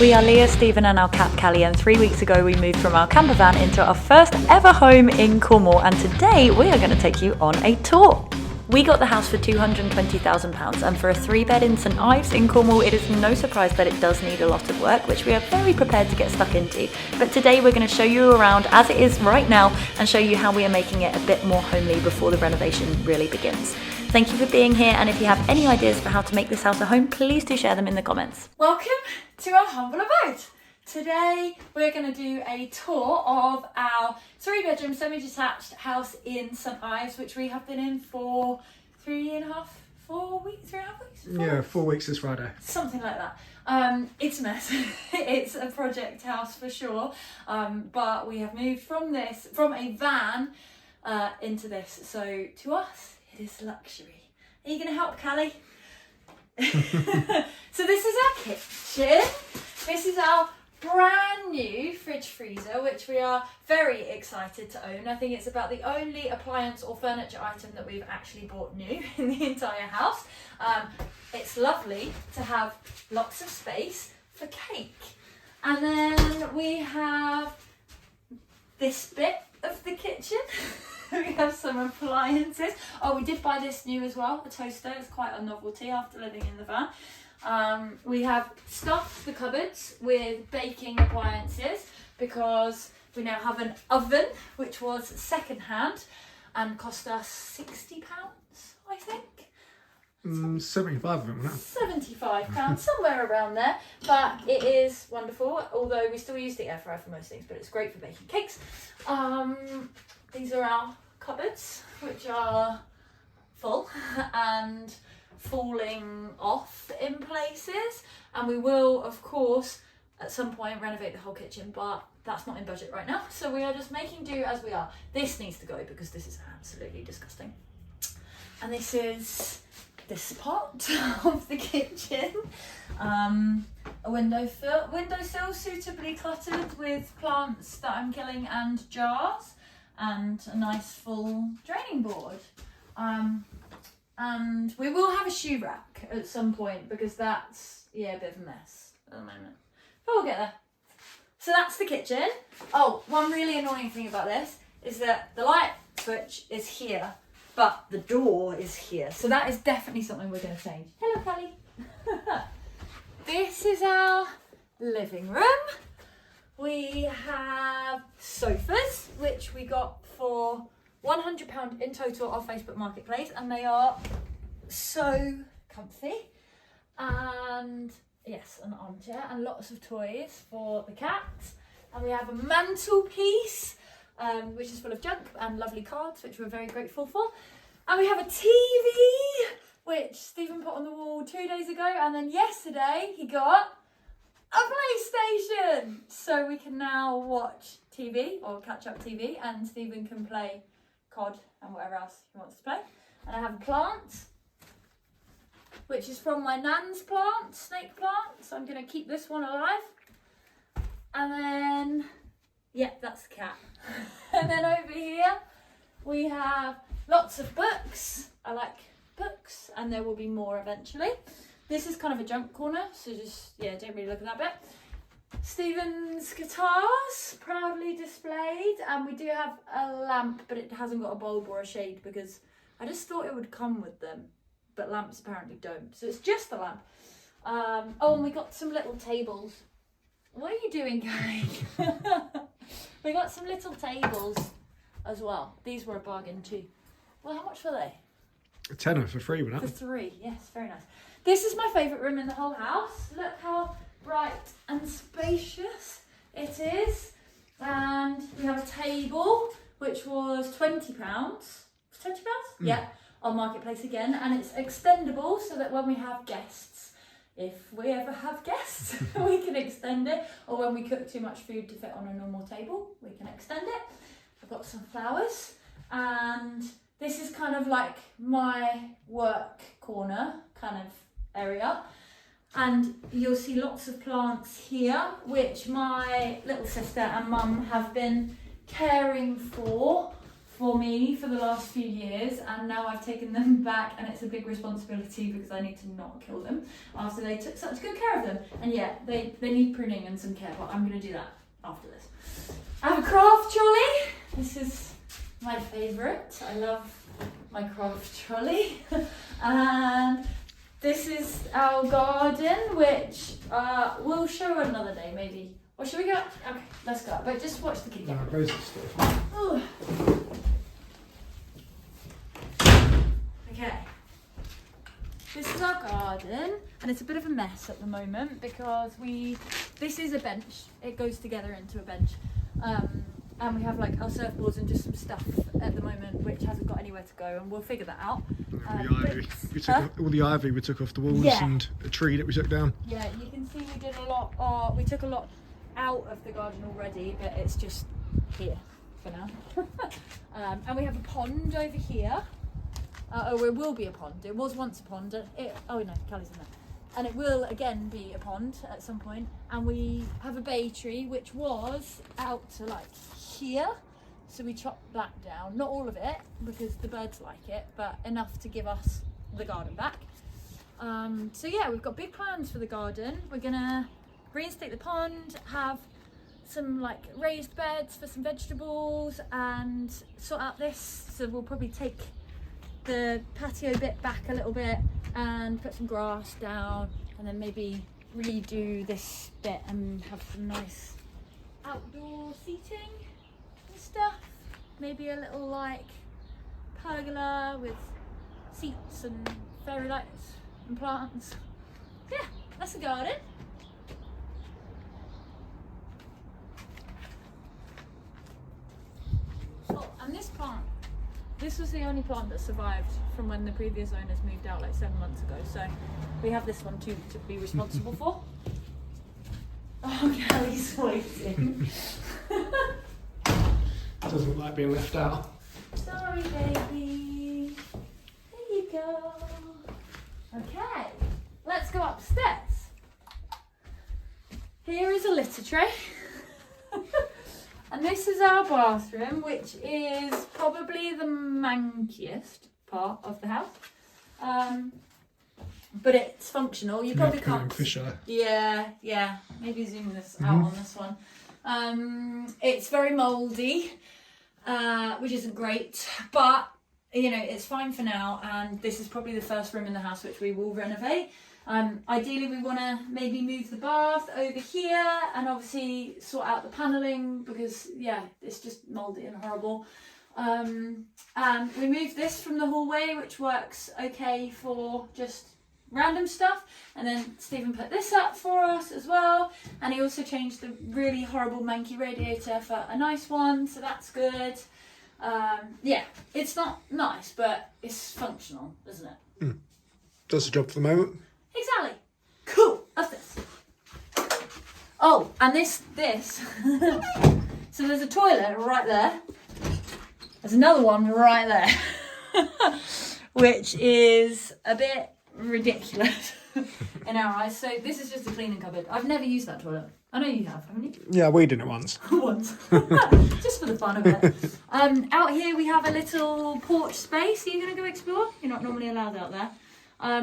We are Leah, Stephen and our cat Callie, and 3 weeks ago we moved from our camper van into our first ever home in Cornwall, and today we are going to take you on a tour. We got the house for £220,000, and for a 3-bed in St Ives in Cornwall, it is no surprise that it does need a lot of work, which we are very prepared to get stuck into. But today we're going to show you around as it is right now and show you how we are making it a bit more homely before the renovation really begins. Thank you for being here, and if you have any ideas for how to make this house a home, please do share them in the comments. Welcome to our humble abode. Today we're going to do a tour of our 3-bedroom semi-detached house in St Ives, which we have been in for 4 weeks. Yeah, 4 weeks this Friday. Something like that. It's a mess. It's a project house for sure. But we have moved from a van into this. So to us, it is luxury. Are you going to help, Callie? So this is our kitchen. This is our brand new fridge freezer, which we are very excited to own. I think it's about the only appliance or furniture item that we've actually bought new in the entire house. It's lovely to have lots of space for cake. And then we have this bit of the kitchen. We have some appliances. Oh, we did buy this new as well, a toaster. It's quite a novelty after living in the van. We have stuffed the cupboards with baking appliances because we now have an oven, which was secondhand and cost us £60, I think. 75 of them, wasn't it? £75, somewhere around there. But it is wonderful, although we still use the air fryer for most things, but it's great for baking cakes. These are our cupboards, which are full and falling off in places, and we will of course at some point renovate the whole kitchen, but that's not in budget right now, so we are just making do as we are. This needs to go because this is absolutely disgusting. And this is this part of the kitchen. A windowsill suitably cluttered with plants that I'm killing and jars, and a nice full draining board. And we will have a shoe rack at some point because that's, a bit of a mess at the moment. But we'll get there. So that's the kitchen. Oh, one really annoying thing about this is that the light switch is here, but the door is here. So that is definitely something we're going to change. Hello, Callie. This is our living room. We have sofas, which we got for £100 in total off Facebook Marketplace, and they are so comfy. And yes, an armchair and lots of toys for the cats. And we have a mantelpiece, which is full of junk and lovely cards, which we're very grateful for. And we have a TV, which Stephen put on the wall 2 days ago, and then yesterday he got a PlayStation, so we can now watch TV or catch up TV, and Stephen can play COD and whatever else he wants to play. And I have a plant, which is from my nan's plant, snake plant, so I'm going to keep this one alive. And then, that's the cat. And then over here we have lots of books. I like books, and there will be more eventually. This is kind of a junk corner, so just, don't really look at that bit. Stephen's guitars, proudly displayed, and we do have a lamp, but it hasn't got a bulb or a shade because I just thought it would come with them, but lamps apparently don't, so it's just a lamp. Oh, and we got some little tables. What are you doing, Callie? We got some little tables as well. These were a bargain too. Well, how much were they? A tenner for free, wasn't For it? 3, yes, very nice. This is my favourite room in the whole house. Look how bright and spacious it is. And we have a table, which was £20. £20? Yeah, on Marketplace again. And it's extendable so that when we have guests, if we ever have guests, we can extend it. Or when we cook too much food to fit on a normal table, we can extend it. I've got some flowers, and this is kind of like my work corner kind of area. And you'll see lots of plants here, which my little sister and mum have been caring for for me for the last few years, and now I've taken them back, and it's a big responsibility because I need to not kill them after they took such good care of them. And yeah, they need pruning and some care, but I'm going to do that after this. I have a craft trolley. This is my favourite. I love my craft trolley. And this is our garden, which we'll show another day maybe. Or should we go? Okay, let's go. But just watch the kids. No, crazy stuff. Ooh. Okay. This is our garden, and it's a bit of a mess at the moment because this is a bench. It goes together into a bench. And we have like our surfboards and just some stuff at the moment which hasn't got anywhere to go, and we'll figure that out. The ivy. We took all the ivy we took off the walls, Yeah. and a tree that we took down. Yeah, you can see we did a lot. We took a lot out of the garden already, but it's just here for now. And we have a pond over here. It will be a pond. It was once a pond. Oh no, Callie's in there. And it will again be a pond at some point. And we have a bay tree which was out to like here. So we chopped that down. Not all of it because the birds like it, but enough to give us the garden back. So yeah, we've got big plans for the garden. We're gonna reinstate the pond, have some like raised beds for some vegetables, and sort out this. So we'll probably take the patio bit back a little bit and put some grass down, and then maybe redo this bit and have some nice outdoor seating and stuff. Maybe a little like pergola with seats and fairy lights and plants. Yeah, that's the garden. Oh, and this plant. This was the only plant that survived from when the previous owners moved out like 7 months ago. So we have this one too to be responsible for. Oh, Callie's waiting. Doesn't look like being left out. Sorry, baby. There you go. Okay, let's go upstairs. Here is a litter tray. And this is our bathroom, which is probably the mankiest part of the house. But it's functional. You probably can't. Fisher. Yeah. Maybe zoom this out on this one. It's very mouldy, which isn't great, but you know, it's fine for now. And this is probably the first room in the house which we will renovate. Ideally we want to maybe move the bath over here and obviously sort out the panelling because yeah, it's just mouldy and horrible. And we moved this from the hallway, which works okay for just random stuff, and then Stephen put this up for us as well, and he also changed the really horrible manky radiator for a nice one, so that's good. Yeah, it's not nice, but it's functional, isn't it? Does the job for the moment. Exactly. Cool. That's this. Oh, and this. So there's a toilet right there. There's another one right there, which is a bit ridiculous in our eyes. So this is just a cleaning cupboard. I've never used that toilet. I know you have, haven't you? Yeah, we did it once. Once. Just for the fun of it. Out here we have a little porch space. Are you going to go explore? You're not normally allowed out there.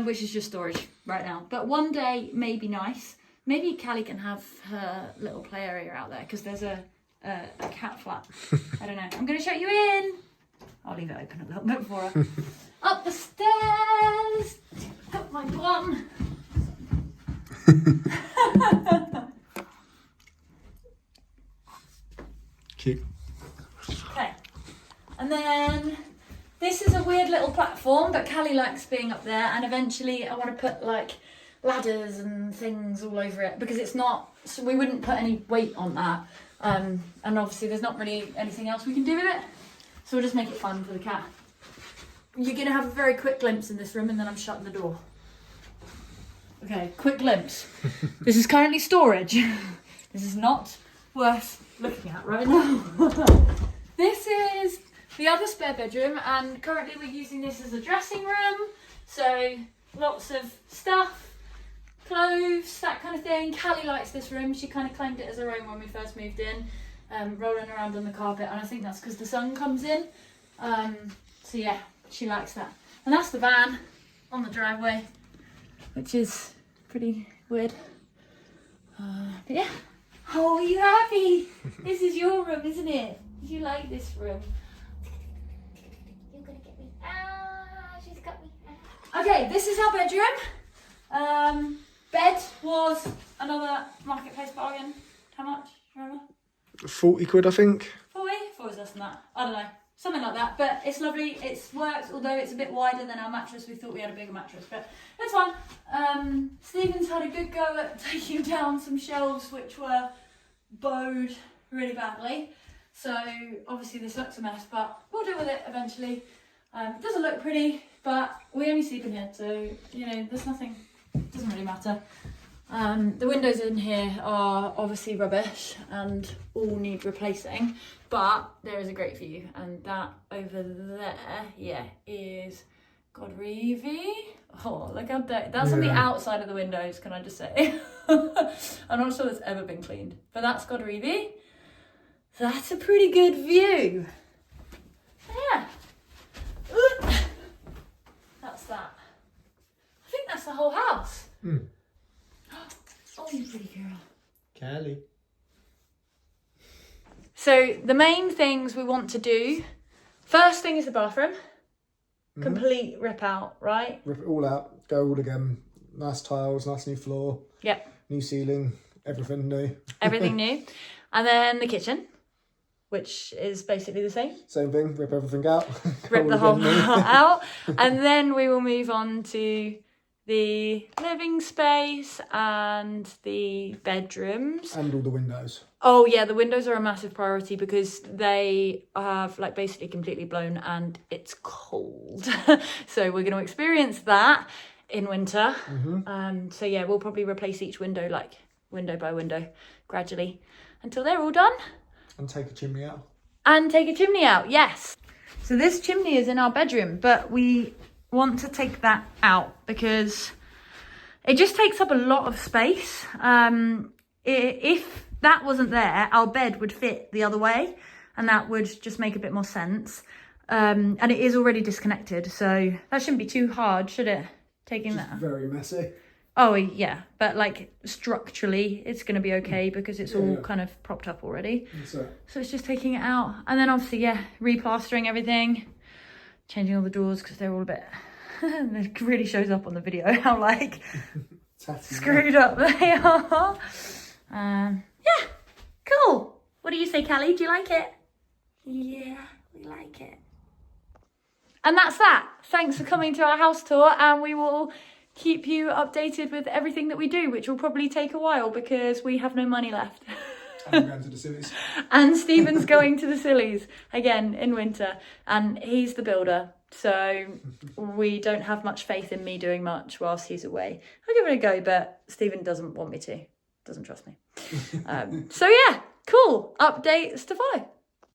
Which is just storage right now. But one day may be nice. Maybe Callie can have her little play area out there because there's a cat flap. I don't know. I'm going to show you in. I'll leave it open a little bit for her. Up the stairs. Put my bum. Cute. Okay. And then this is a weird little platform, but Callie likes being up there, and eventually I want to put like ladders and things all over it because it's not, so we wouldn't put any weight on that. And obviously there's not really anything else we can do with it. So we'll just make it fun for the cat. You're going to have a very quick glimpse in this room and then I'm shutting the door. Okay, quick glimpse. This is currently storage. This is not worth looking at right now. This is the other spare bedroom, and currently we're using this as a dressing room. So lots of stuff, clothes, that kind of thing. Callie likes this room. She kind of claimed it as her own when we first moved in, rolling around on the carpet, and I think that's because the sun comes in So yeah, she likes that. And that's the van on the driveway, which is pretty weird. But yeah. Oh, are you happy? This is your room, isn't it? You like this room? You're gonna get me. Ah, she's got me. Okay, this is our bedroom. Bed was another marketplace bargain. How much? Remember? 40 quid, I think. 40? I thought it was less than that. I don't know. Something like that. But it's lovely. It works, although it's a bit wider than our mattress. We thought we had a bigger mattress, but it's fine. Stephen's had a good go at taking down some shelves which were bowed really badly. So obviously this looks a mess, but we'll deal with it eventually. It doesn't look pretty, but we only sleep in here, so you know, there's nothing, doesn't really matter. The windows in here are obviously rubbish and all need replacing, but there is a great view, and that over there, yeah, is Godreevy. Oh, look how dirty. That's on the outside of the windows, can I just say? I'm not sure that's ever been cleaned, but that's Godreevy. That's a pretty good view. Yeah. That's that. I think that's the whole house. Oh, you pretty girl. Callie. So the main things we want to do, first thing is the bathroom. Complete rip out, right? Rip it all out, go all again. Nice tiles, nice new floor. Yep. New ceiling, everything new. Everything new. And then the kitchen, which is basically the same. Same thing, rip everything out. Rip the whole out. And then we will move on to the living space and the bedrooms. And all the windows. Oh yeah, the windows are a massive priority because they have like basically completely blown and it's cold. So we're going to experience that in winter. So yeah, we'll probably replace each window like window by window gradually until they're all done. And take a chimney out. And take a chimney out, yes. So this chimney is in our bedroom, but we want to take that out because it just takes up a lot of space. If that wasn't there, our bed would fit the other way and that would just make a bit more sense. And it is already disconnected, so that shouldn't be too hard, should it? Taking Just that. very messy. Oh yeah, but like structurally it's going to be okay because it's all kind of propped up already. So it's just taking it out. And then obviously, yeah, replastering everything, changing all the doors because they're all a bit, it really shows up on the video how like screwed up they are. Yeah, cool. What do you say, Callie? Do you like it? Yeah, we like it. And that's that. Thanks for coming to our house tour, and we will keep you updated with everything that we do, which will probably take a while because we have no money left. And I'm going to the Scillies. And Stephen's going to the Scillies again in winter, and he's the builder, so we don't have much faith in me doing much whilst he's away. I'll give it a go, but Stephen doesn't want me to. Doesn't trust me. So yeah, cool. Updates to follow.